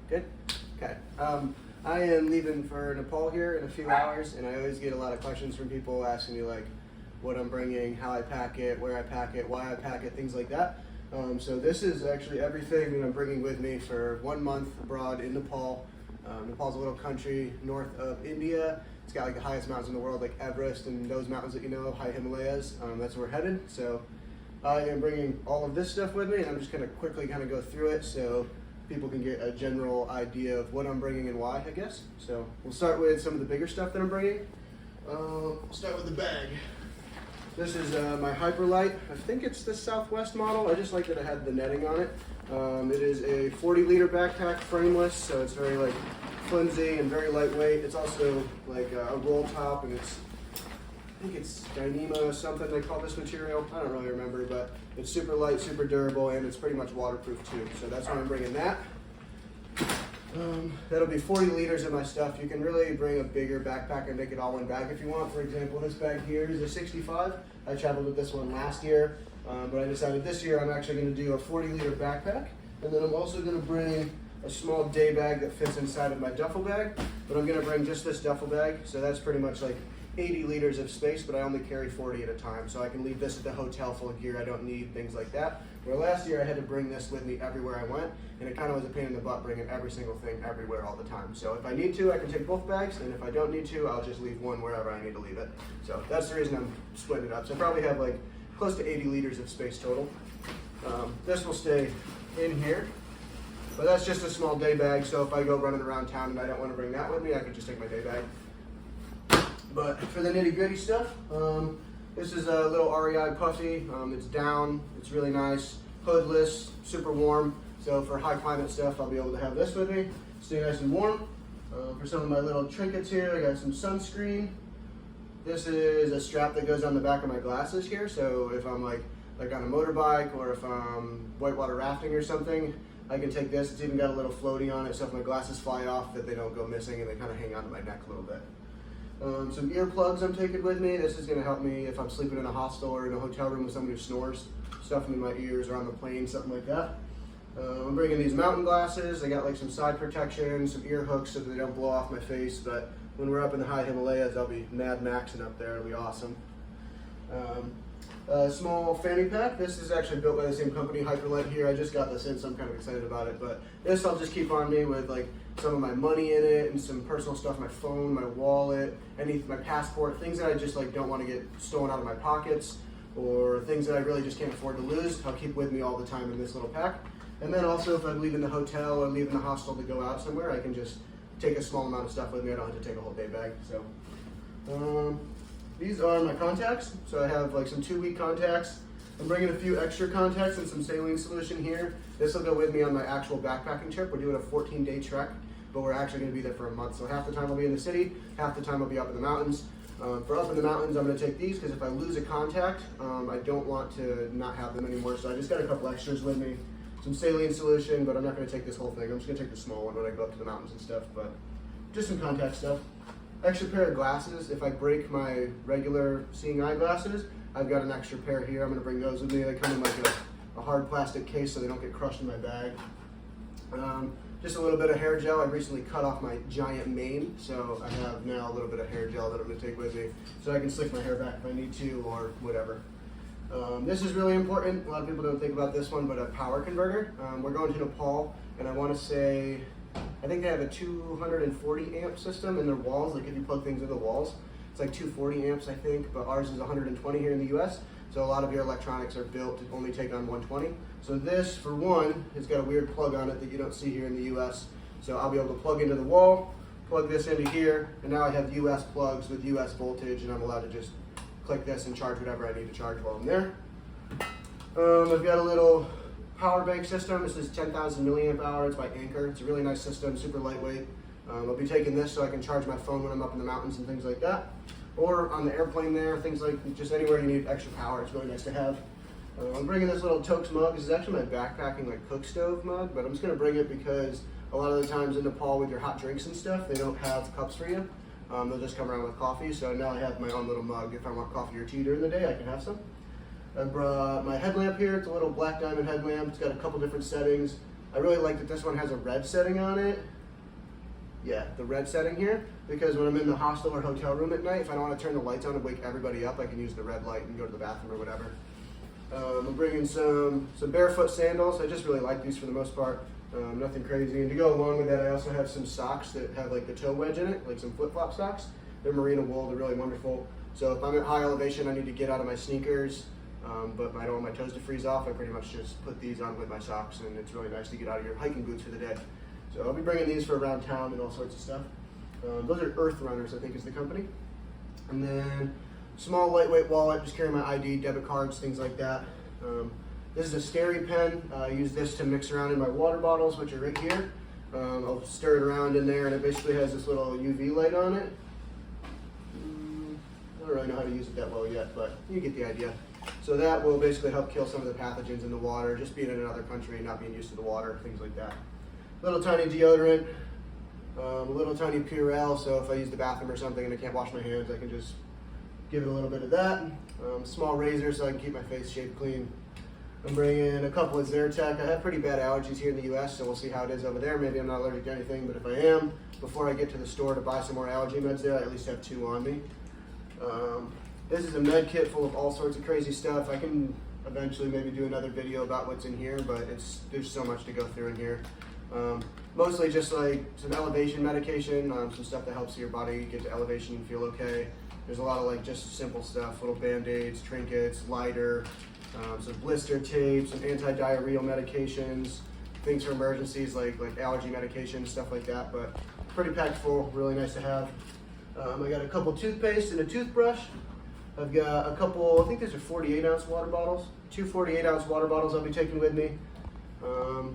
Good? Okay. I am leaving for Nepal here in a few hours, and I always get a lot of questions from people asking me like what I'm bringing, how I pack it, where I pack it, why I pack it, things like that. So this is actually everything that I'm bringing with me for 1 month abroad in Nepal. Nepal's a little country north of India. It's got like the highest mountains in the world, like Everest and those mountains that you know, high Himalayas. That's where we're headed. So I am bringing all of this stuff with me, and I'm just gonna quickly kind of go through it so people can get a general idea of what I'm bringing and why, I guess. So we'll start with some of the bigger stuff that I'm bringing. I'll start with the bag. This is my Hyperlight. I think it's the Southwest model. I just like that it had the netting on it. It is a 40-liter backpack, frameless, so it's very like flimsy and very lightweight. It's also like a roll top, and I think it's Dyneema something they call this material. I don't really remember, but it's super light, super durable, and it's pretty much waterproof too. So that's why I'm bringing that. That'll be 40 liters of my stuff. You can really bring a bigger backpack and make it all one bag if you want. For example, this bag here is a 65. I traveled with this one last year, but I decided this year I'm actually going to do a 40-liter backpack, and then I'm also going to bring a small day bag that fits inside of my duffel bag, but I'm going to bring just this duffel bag, so that's pretty much like 80 liters of space, but I only carry 40 at a time, so I can leave this at the hotel full of gear. I don't need things like that. Where last year I had to bring this with me everywhere I went, and it kind of was a pain in the butt bringing every single thing everywhere all the time. So if I need to, I can take both bags, and if I don't need to, I'll just leave one wherever I need to leave it. So that's the reason I'm splitting it up. So I probably have like close to 80 liters of space total. This will stay in here, but that's just a small day bag, so if I go running around town and I don't want to bring that with me, I can just take my day bag. But for the nitty gritty stuff, this is a little REI puffy. It's down, it's really nice, hoodless, super warm. So for high climate stuff, I'll be able to have this with me, stay nice and warm. For some of my little trinkets here, I got some sunscreen. This is a strap that goes on the back of my glasses here. So if I'm like on a motorbike, or if I'm whitewater rafting or something, I can take this. It's even got a little floaty on it, so if my glasses fly off, that they don't go missing and they kind of hang onto my neck a little bit. Some earplugs I'm taking with me. This is going to help me if I'm sleeping in a hostel or in a hotel room with somebody who snores, stuffing in my ears, or on the plane, something like that. I'm bringing these mountain glasses. I got like some side protection, some ear hooks so that they don't blow off my face, but when we're up in the high Himalayas, I'll be Mad Maxing up there. It'll be awesome. A small fanny pack. This is actually built by the same company, Hyperlight here. I just got this in, so I'm kind of excited about it. But this I'll just keep on me with like some of my money in it and some personal stuff, my phone, my wallet, my passport, things that I just like don't want to get stolen out of my pockets, or things that I really just can't afford to lose. I'll keep with me all the time in this little pack. And then also if I'm leaving the hotel or leaving the hostel to go out somewhere, I can just take a small amount of stuff with me. I don't have to take a whole day bag. So these are my contacts. So I have like some 2-week contacts. I'm bringing a few extra contacts and some saline solution here. This will go with me on my actual backpacking trip. We're doing a 14-day trek, but we're actually going to be there for a month. So half the time I'll be in the city, half the time I'll be up in the mountains. For up in the mountains, I'm going to take these because if I lose a contact, I don't want to not have them anymore. So I just got a couple extras with me. Some saline solution, but I'm not going to take this whole thing. I'm just going to take the small one when I go up to the mountains and stuff, but just some contact stuff. Extra pair of glasses. If I break my regular seeing eye glasses, I've got an extra pair here. I'm going to bring those with me. They come in like a hard plastic case so they don't get crushed in my bag. Just a little bit of hair gel. I recently cut off my giant mane, so I have now a little bit of hair gel that I'm going to take with me so I can slick my hair back if I need to or whatever. This is really important. A lot of people don't think about this one, but a power converter. We're going to Nepal, and I want to say, I think they have a 240 amp system in their walls. Like if you plug things into the walls, it's like 240 amps, I think, but ours is 120 here in the US. So a lot of your electronics are built to only take on 120. So this, for one, has got a weird plug on it that you don't see here in the US. So I'll be able to plug into the wall, plug this into here, and now I have US plugs with US voltage, and I'm allowed to just click this and charge whatever I need to charge while I'm there. I've got a little power bank system. This is 10,000 milliamp hour. It's by Anchor. It's a really nice system, super lightweight. I'll be taking this so I can charge my phone when I'm up in the mountains and things like that. Or on the airplane there, things like just anywhere you need extra power. It's really nice to have. I'm bringing this little Tokes mug. This is actually my backpacking like cook stove mug, but I'm just gonna bring it because a lot of the times in Nepal with your hot drinks and stuff, they don't have cups for you. They'll just come around with coffee, so now I have my own little mug. If I want coffee or tea during the day, I can have some. I brought my headlamp here. It's a little black diamond headlamp. It's got a couple different settings. I really like that this one has a red setting on it. Yeah, the red setting here, because when I'm in the hostel or hotel room at night, if I don't want to turn the lights on and wake everybody up, I can use the red light and go to the bathroom or whatever. I'm bringing some barefoot sandals. I just really like these for the most part. Nothing crazy. And to go along with that, I also have some socks that have like the toe wedge in it, like some flip-flop socks. They're merino wool. They're really wonderful. So if I'm at high elevation, I need to get out of my sneakers, but I don't want my toes to freeze off. I pretty much just put these on with my socks, and it's really nice to get out of your hiking boots for the day. So I'll be bringing these for around town and all sorts of stuff. Those are Earth Runners, I think is the company. And then small lightweight wallet, just carry my ID, debit cards, things like that. This is a Steri pen. I use this to mix around in my water bottles, which are right here. I'll stir it around in there, and it basically has this little UV light on it. I don't really know how to use it that well yet, but you get the idea. So that will basically help kill some of the pathogens in the water, just being in another country, not being used to the water, things like that. Little tiny deodorant, a little tiny Purell, so if I use the bathroom or something and I can't wash my hands, I can just give it a little bit of that. Small razor so I can keep my face shaved clean. I'm bringing a couple of Zyrtec. I have pretty bad allergies here in the US, so we'll see how it is over there. Maybe I'm not allergic to anything, but if I am, before I get to the store to buy some more allergy meds there, I at least have 2 on me. This is a med kit full of all sorts of crazy stuff. I can eventually maybe do another video about what's in here, but there's so much to go through in here. Mostly just like some elevation medication, some stuff that helps your body get to elevation and feel okay. There's a lot of like just simple stuff, little band-aids, trinkets, lighter, some blister tapes, some anti-diarrheal medications, things for emergencies like allergy medication, stuff like that, but pretty packed full, really nice to have. I got a couple toothpaste and a toothbrush. I've got a couple, I think these are 48-ounce water bottles. 2 48-ounce water bottles I'll be taking with me.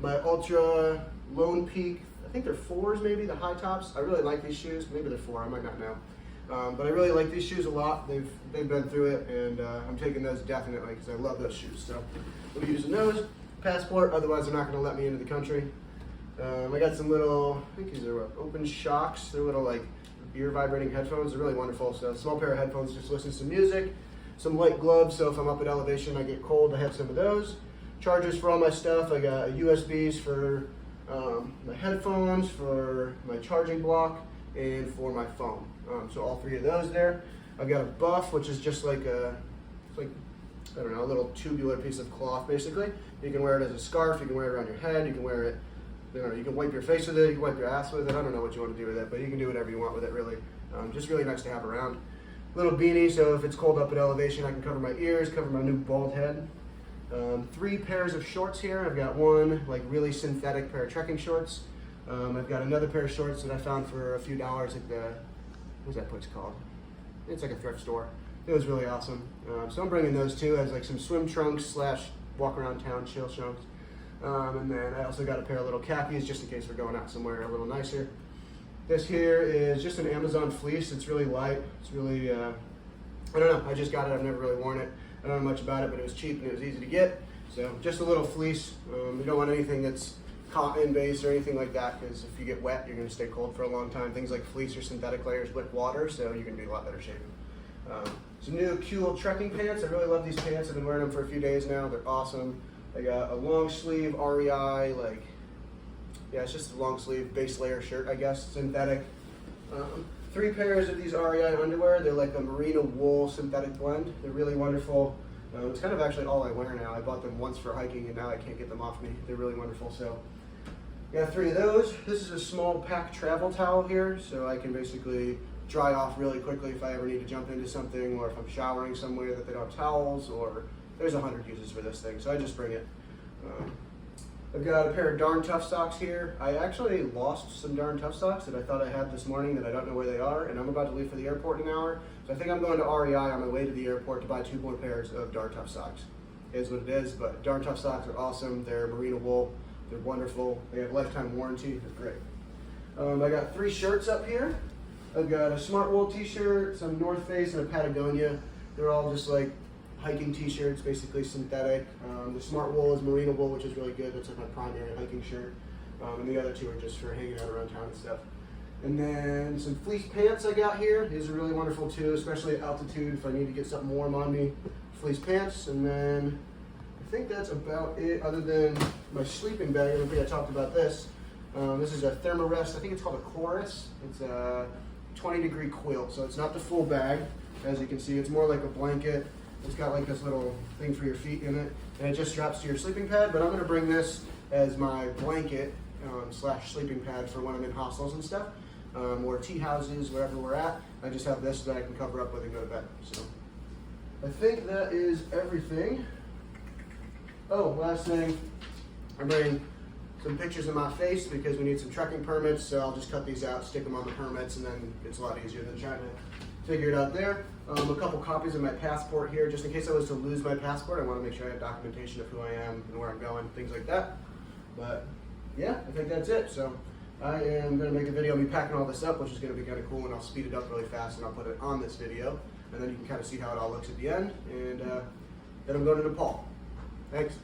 My Ultra Lone Peak, I think they're 4s maybe, the high tops. I really like these shoes. Maybe they're 4, I might not know. But I really like these shoes a lot. They've been through it, and I'm taking those definitely because I love those shoes. So we'll be using those. Passport, otherwise they're not going to let me into the country. I got some little, I think these are open shocks. They're little like ear vibrating headphones. They're really wonderful. So a small pair of headphones just listen to some music. Some light gloves, so if I'm up at elevation, I get cold, I have some of those. Chargers for all my stuff. I got USBs for my headphones, for my charging block, and for my phone. So all 3 of those there. I've got a buff, which is just like I don't know, a little tubular piece of cloth basically. You can wear it as a scarf, you can wear it around your head, you can wear it, you can wipe your face with it, you can wipe your ass with it. I don't know what you want to do with it, but you can do whatever you want with it really. Just really nice to have around. Little beanie, so if it's cold up at elevation, I can cover my ears, cover my new bald head. 3 pairs of shorts here. I've got one like really synthetic pair of trekking shorts. I've got another pair of shorts that I found for a few dollars at the, what's that place called? It's like a thrift store. It was really awesome. So I'm bringing those 2 as like some swim trunks / walk around town chill trunks. And then I also got a pair of little khakis just in case we're going out somewhere a little nicer. This here is just an Amazon fleece. It's really light. It's really, I don't know, I just got it. I've never really worn it. I don't know much about it, but it was cheap and it was easy to get. So just a little fleece. You don't want anything that's cotton based or anything like that, because if you get wet, you're going to stay cold for a long time. Things like fleece or synthetic layers with water, so you're going to be a lot better shape. Some new cool trekking pants. I really love these pants. I've been wearing them for a few days now. They're awesome. I got a long sleeve REI, yeah, it's just a long sleeve base layer shirt, I guess, synthetic. 3 pairs of these REI underwear. They're like a merino wool synthetic blend. They're really wonderful. It's kind of actually all I wear now. I bought them once for hiking and now I can't get them off me. They're really wonderful. So got 3 of those. This is a small pack travel towel here, so I can basically dry off really quickly if I ever need to jump into something, or if I'm showering somewhere that they don't have towels, or there's 100 uses for this thing, so I just bring it. I've got a pair of Darn Tough socks here. I actually lost some Darn Tough socks that I thought I had this morning that I don't know where they are, and I'm about to leave for the airport in an hour. So I think I'm going to REI on my way to the airport to buy 2 more pairs of Darn Tough socks. It is what it is, but Darn Tough socks are awesome. They're merino wool. They're wonderful. They have lifetime warranty. They're great. I got 3 shirts up here. I've got a Smart Wool t-shirt, some North Face, and a Patagonia. They're all just like hiking t-shirts, basically synthetic. The Smart Wool is merino wool, which is really good. That's like my primary hiking shirt. And the other 2 are just for hanging out around town and stuff. And then some fleece pants I got here. These are really wonderful too, especially at altitude if I need to get something warm on me. Fleece pants, and then I think that's about it, other than my sleeping bag. I don't think I talked about this. This is a Thermarest. I think it's called a Chorus. It's a 20-degree quilt, so it's not the full bag. As you can see, it's more like a blanket. It's got like this little thing for your feet in it, and it just straps to your sleeping pad. But I'm going to bring this as my blanket slash sleeping pad for when I'm in hostels and stuff, or tea houses, wherever we're at. I just have this that I can cover up with and go to bed. So I think that is everything. Oh, last thing, I'm bringing some pictures of my face because we need some trekking permits, so I'll just cut these out, stick them on the permits, and then it's a lot easier than trying to figure it out there. A couple copies of my passport here, just in case I was to lose my passport. I want to make sure I have documentation of who I am and where I'm going, things like that. But yeah, I think that's it. So I am going to make a video of me packing all this up, which is going to be kind of cool, and I'll speed it up really fast and I'll put it on this video, and then you can kind of see how it all looks at the end. And then I'm going to Nepal. Thanks.